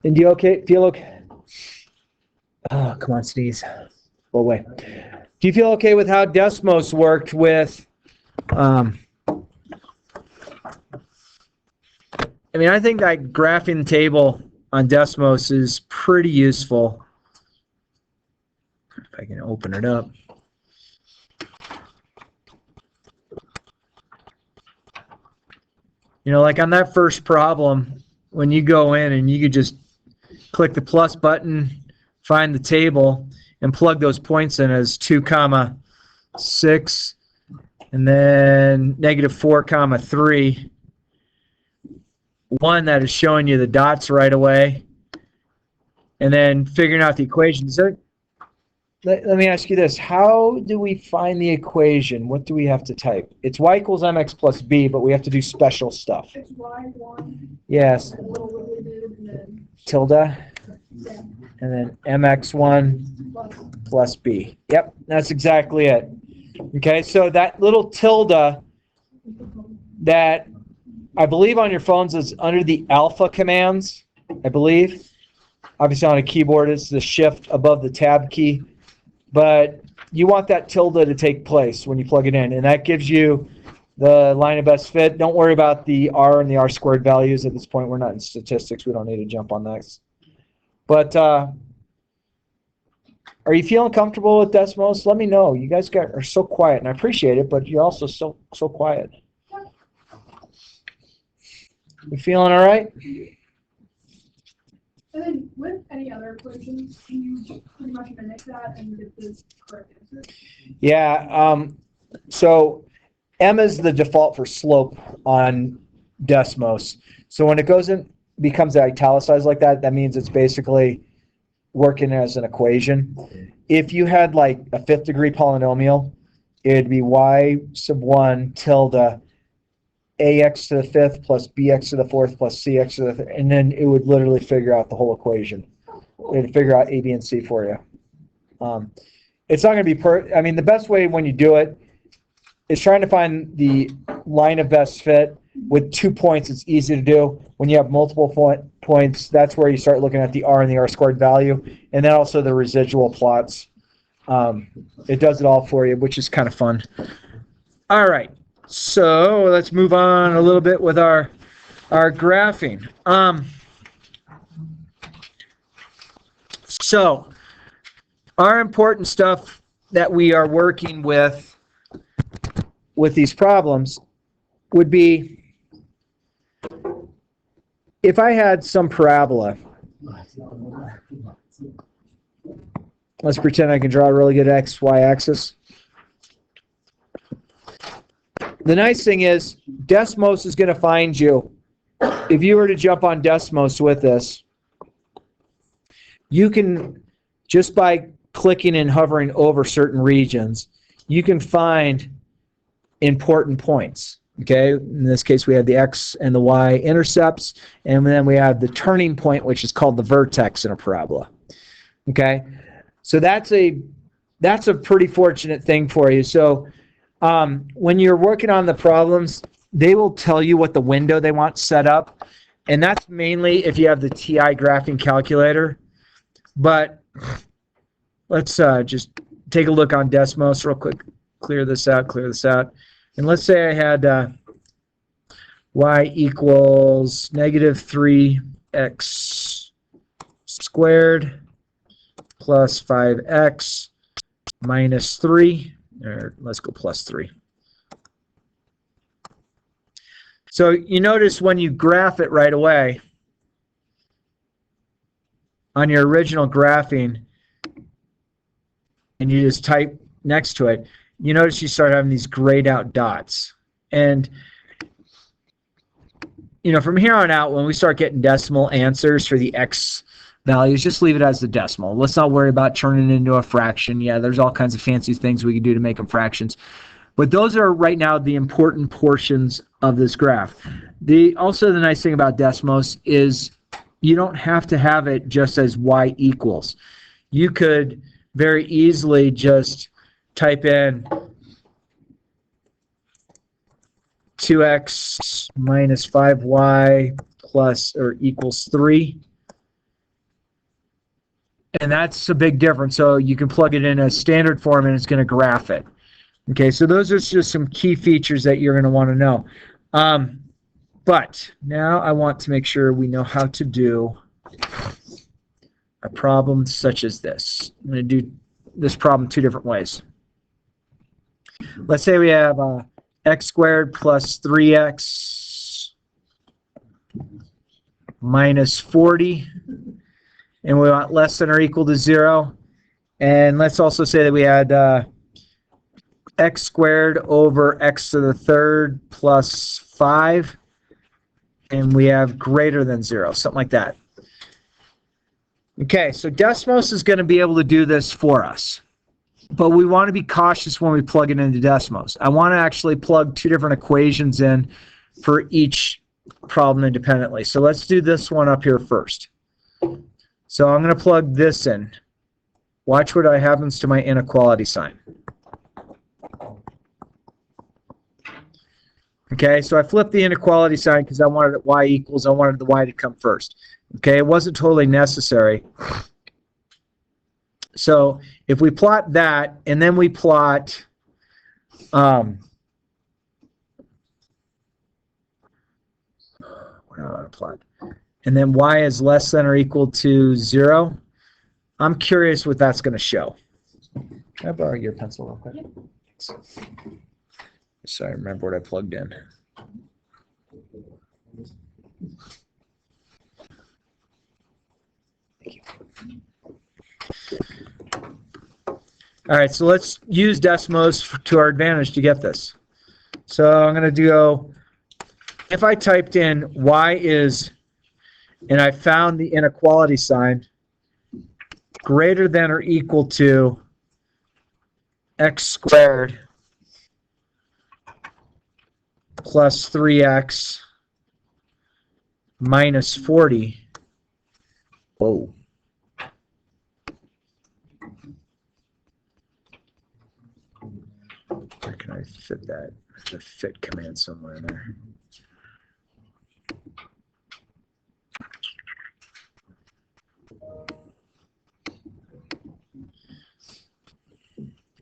And do you feel okay? Oh, come on, sneeze. Go away. Do you feel okay with how Desmos worked with? I mean, I think that graphing table on Desmos is pretty useful. If I can open it up. You know, like on that first problem, when you go in and you could just click the plus button, find the table, and plug those points in as 2, 6, and then -4, 3. One that is showing you the dots right away, and then figuring out the equation. So let me ask you this. How do we find the equation? What do we have to type? It's y equals mx plus b, but we have to do special stuff. It's y1. Yes. Tilde. Yeah. And then mx1 plus b. Yep, that's exactly it. Okay, so that little tilde that I believe on your phones is under the alpha commands, I believe. Obviously on a keyboard it's the shift above the tab key. But you want that tilde to take place when you plug it in, and that gives you the line of best fit. Don't worry about the r and the r squared values at this point. We're not in statistics. We don't need to jump on that. But are you feeling comfortable with Desmos? Let me know. You guys are so quiet, and I appreciate it, but you're also so quiet. You feeling all right? And then with any other equations, can you pretty much mimic that and get this correct answer? Yeah. So m is the default for slope on Desmos. So when it goes in, becomes italicized like that, that means it's basically working as an equation. If you had like a 5th degree polynomial, it'd be y sub 1 tilde ax to the 5th plus bx to the 4th plus cx to the 3rd, and then it would literally figure out the whole equation. It would figure out a, b, and c for you. It's not going to be I mean, the best way when you do it is trying to find the line of best fit. With 2 points, it's easy to do. When you have multiple points, that's where you start looking at the r and the r squared value, and then also the residual plots. It does it all for you, which is kind of fun. All right. So let's move on a little bit with our graphing. So our important stuff that we are working with these problems would be if I had some parabola. Let's pretend I can draw a really good x-y axis. The nice thing is, Desmos is going to find you. If you were to jump on Desmos with this, you can, just by clicking and hovering over certain regions, you can find important points. Okay, in this case we have the x and the y intercepts, and then we have the turning point, which is called the vertex in a parabola. Okay, so that's a pretty fortunate thing for you. So when you're working on the problems, they will tell you what the window they want set up, and that's mainly if you have the TI graphing calculator. But let's just take a look on Desmos real quick. Clear this out. And let's say I had y equals -3x squared plus 5x minus 3, or let's go plus 3. So you notice when you graph it right away, on your original graphing, and you just type next to it, you notice you start having these grayed out dots. And you know, from here on out, when we start getting decimal answers for the x values, just leave it as the decimal. Let's not worry about turning it into a fraction. Yeah, there's all kinds of fancy things we can do to make them fractions. But those are right now the important portions of this graph. Also the nice thing about Desmos is you don't have to have it just as y equals. You could very easily just type in 2x minus 5y plus or equals 3. And that's a big difference. So you can plug it in a standard form and it's going to graph it. Okay, so those are just some key features that you're going to want to know. But now I want to make sure we know how to do a problem such as this. I'm going to do this problem two different ways. Let's say we have x squared plus 3x minus 40, and we want less than or equal to 0. And let's also say that we had x squared over x to the third plus 5, and we have greater than 0, something like that. Okay, so Desmos is going to be able to do this for us. But we want to be cautious when we plug it into Desmos. I want to actually plug two different equations in for each problem independently. So let's do this one up here first. So I'm going to plug this in. Watch what happens to my inequality sign. Okay, so I flipped the inequality sign because I wanted y equals. I wanted the y to come first. Okay, it wasn't totally necessary. So if we plot that, and then we plot what do I want to plot? And then y is less than or equal to 0. I'm curious what that's going to show. Can I borrow your pencil real quick? Thanks. So I remember what I plugged in. Thank you. All right, so let's use Desmos to our advantage to get this. So I'm going to go, if I typed in y is, and I found the inequality sign, greater than or equal to x squared plus 3x minus 40. Whoa. Where can I fit that? There's a fit command somewhere in there.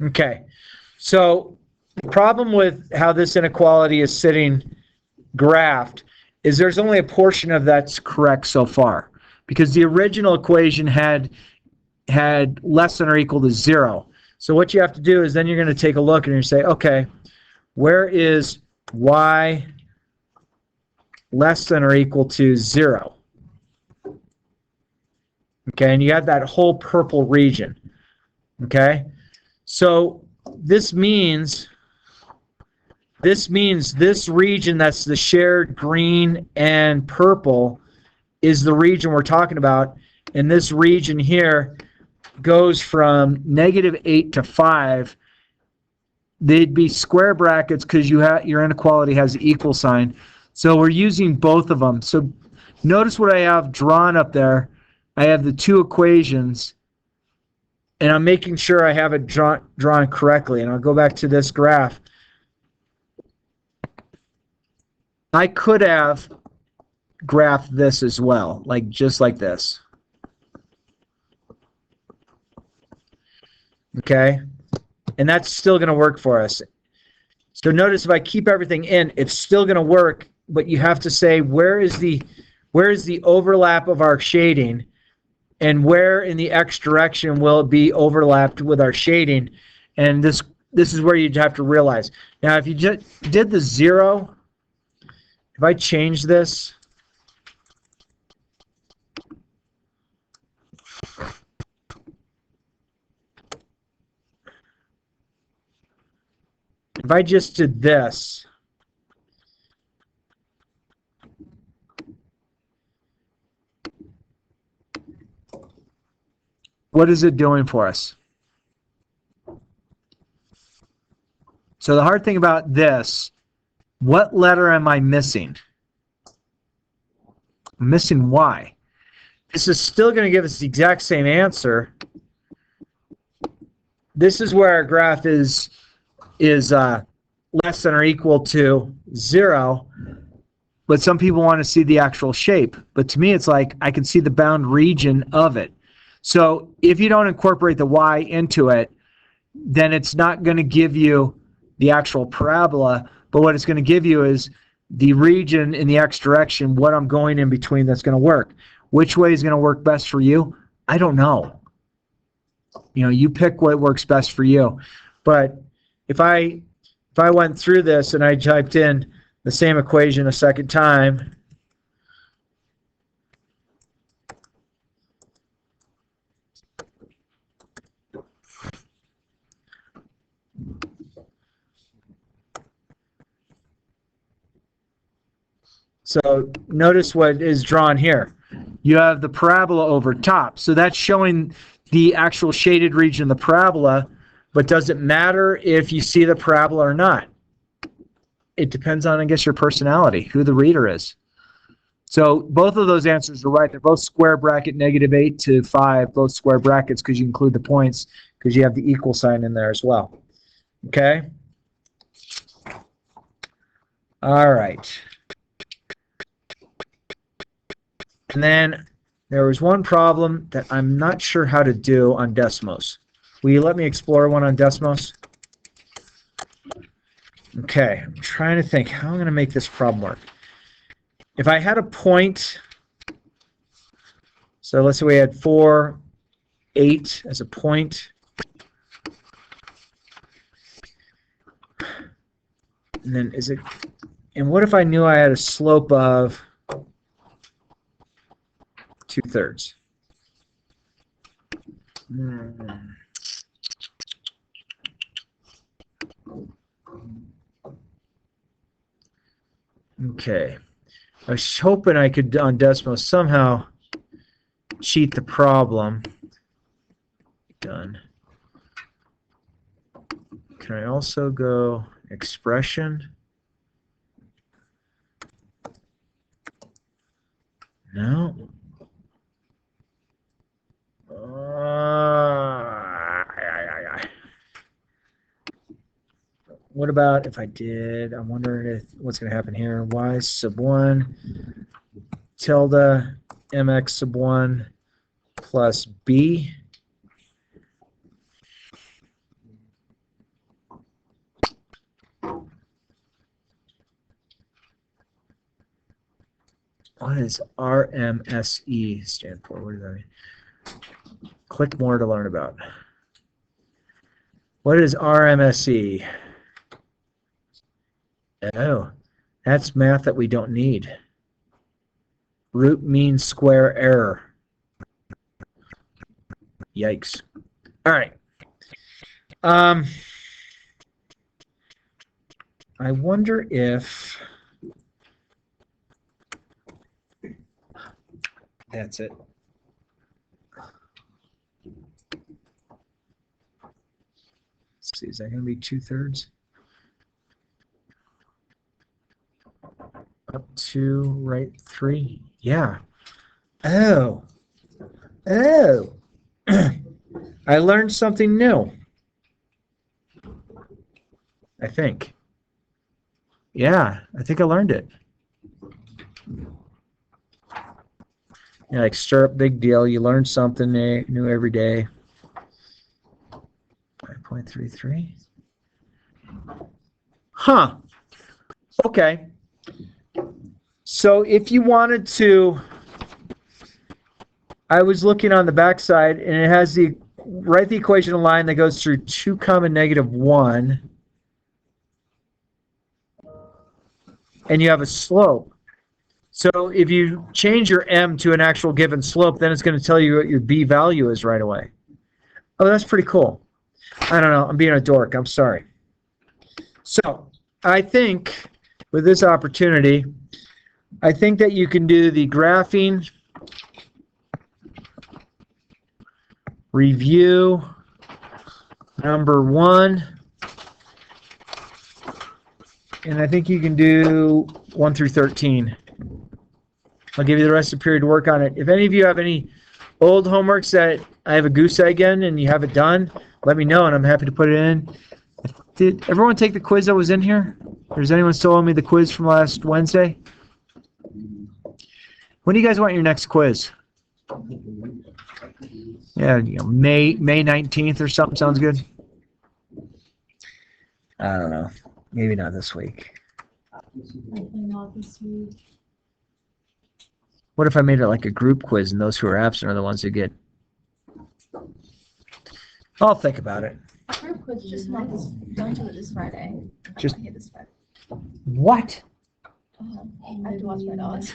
Okay, so the problem with how this inequality is sitting graphed is there's only a portion of that's correct so far, because the original equation had less than or equal to 0. So what you have to do is then you're going to take a look and you say, okay, where is y less than or equal to 0? Okay, and you have that whole purple region. Okay, so this means this region that's the shared green and purple is the region we're talking about, and this region here goes from -8 to 5. They'd be square brackets because your inequality has the equal sign. So we're using both of them. So notice what I have drawn up there. I have the two equations, and I'm making sure I have it drawn correctly. And I'll go back to this graph. I could have graphed this as well, like just like this. Okay, and that's still going to work for us. So notice if I keep everything in, it's still going to work, but you have to say where is the overlap of our shading, and where in the x direction will it be overlapped with our shading, and this is where you'd have to realize. Now if you just did the 0, if I change this, if I just did this, what is it doing for us? So the hard thing about this, what letter am I missing? I'm missing Y. This is still going to give us the exact same answer. This is where our graph is less than or equal to 0, but some people want to see the actual shape. But to me, it's like I can see the bound region of it. So if you don't incorporate the y into it, then it's not going to give you the actual parabola, but what it's going to give you is the region in the x direction, what I'm going in between that's going to work. Which way is going to work best for you? I don't know. You pick what works best for you. But if I went through this and I typed in the same equation a second time, so notice what is drawn here. You have the parabola over top. So that's showing the actual shaded region of the parabola, but does it matter if you see the parabola or not? It depends on, I guess, your personality, who the reader is. So both of those answers are right. They're both square bracket -8 to 5, both square brackets because you include the points because you have the equal sign in there as well. Okay? All right. And then there was one problem that I'm not sure how to do on Desmos. Will you let me explore one on Desmos? Okay, I'm trying to think how I'm going to make this problem work. If I had a point, so let's say we had 4, 8 as a point. And then and what if I knew I had a slope of 2/3? Okay. I was hoping I could, on Desmos, somehow cheat the problem. Done. Can I also go expression? No. What about if I did? I'm wondering what's going to happen here. Y sub 1 tilde mx sub 1 plus b. What does RMSE stand for? What does that mean? Click more to learn about. What is RMSE? Oh, that's math that we don't need. Root mean square error. Yikes. All right. I wonder if that's it. Let's see, is that going to be 2/3? Up to right 3? Yeah. Oh. I learned something new. I think. Yeah, I think I learned it. Yeah, like stir up, big deal. You learn something new every day. 5.33. Huh. Okay. So if you wanted to, I was looking on the backside, and it has write the equation line that goes through 2, -1, and you have a slope. So if you change your m to an actual given slope, then it's going to tell you what your b value is right away. Oh, that's pretty cool. I don't know. I'm being a dork. I'm sorry. So I think with this opportunity, I think that you can do the graphing review number 1. And I think you can do 1 through 13. I'll give you the rest of the period to work on it. If any of you have any old homeworks that I have a goose egg in and you have it done, let me know and I'm happy to put it in. Did everyone take the quiz that was in here? Or does anyone still owe me the quiz from last Wednesday? When do you guys want your next quiz? Yeah, May 19th or something sounds good. I don't know. Maybe not this week. Likely not this week. What if I made it like a group quiz and those who are absent are the ones who get? I'll think about it. Group quiz, just not this, don't do it this Friday. Just- I'm not here this Friday. What? I have to watch my dogs.